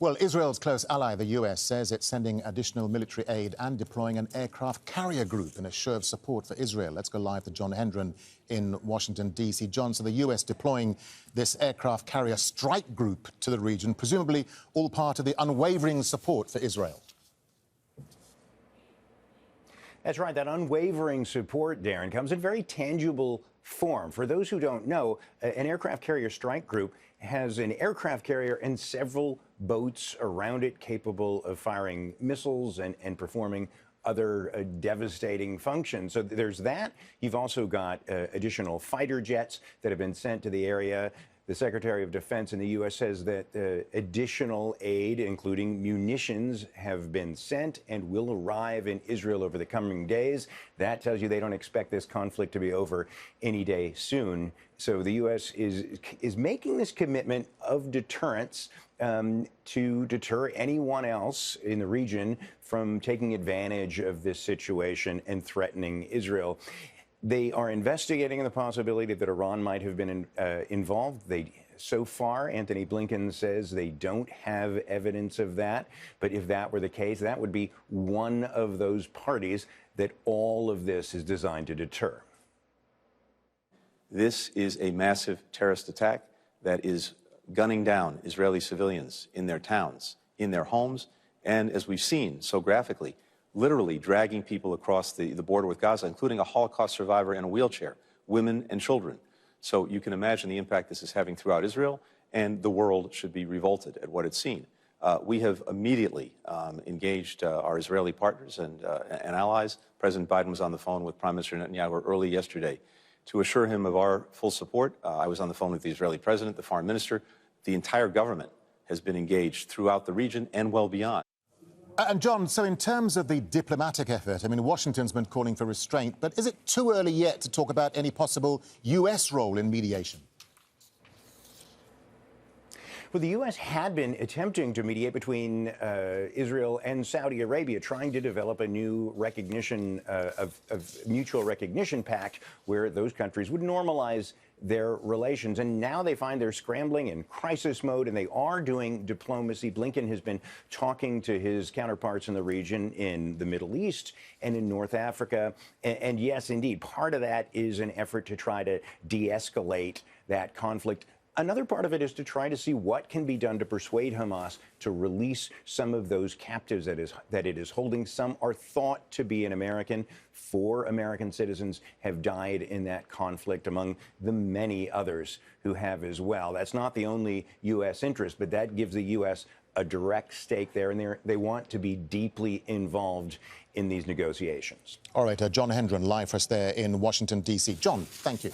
Well, Israel's close ally, the US, says it's sending additional military aid and deploying an aircraft carrier group in a show of support for Israel. Let's go live to John Hendren in Washington, D.C. John, so the US deploying this aircraft carrier strike group to the region, presumably all part of the unwavering support for Israel. That's right. That unwavering support, Darren, comes in very tangible form. For those who don't know, an aircraft carrier strike group has an aircraft carrier and several boats around it capable of firing missiles and performing other devastating functions. So there's that. You've also got additional fighter jets that have been sent to the area. The Secretary of Defense in the U.S. says that additional aid, including munitions, have been sent and will arrive in Israel over the coming days. That tells you they don't expect this conflict to be over any day soon. So the U.S. is making this commitment of deterrence to deter anyone else in the region from taking advantage of this situation and threatening Israel. They are investigating the possibility that Iran might have been involved. So far, Antony Blinken says they don't have evidence of that. But if that were the case, that would be one of those parties that all of this is designed to deter. This is a massive terrorist attack that is gunning down Israeli civilians in their towns, in their homes, and as we've seen so graphically, literally dragging people across the border with Gaza, including a Holocaust survivor in a wheelchair, women and children. So you can imagine the impact this is having throughout Israel, and the world should be revolted at what it's seen. We have immediately engaged our Israeli partners and allies. President Biden was on the phone with Prime Minister Netanyahu early yesterday to assure him of our full support. I was on the phone with the Israeli president, the foreign minister. The entire government has been engaged throughout the region and well beyond. And John, so in terms of the diplomatic effort, I mean, Washington's been calling for restraint, but is it too early yet to talk about any possible US role in mediation? Well, the U.S. had been attempting to mediate between Israel and Saudi Arabia, trying to develop a new recognition of mutual recognition pact where those countries would normalize their relations. And now they find they're scrambling in crisis mode, and they are doing diplomacy. Blinken has been talking to his counterparts in the region in the Middle East and in North Africa. And yes, indeed, part of that is an effort to try to de-escalate that conflict. Another part of it is to try to see what can be done to persuade Hamas to release some of those captives that it is holding. Some are thought to be American. 4 American citizens have died in that conflict, among the many others who have as well. That's not the only U.S. interest, but that gives the U.S. a direct stake there, and they want to be deeply involved in these negotiations. All right, John Hendren, live for us there in Washington, D.C. John, thank you.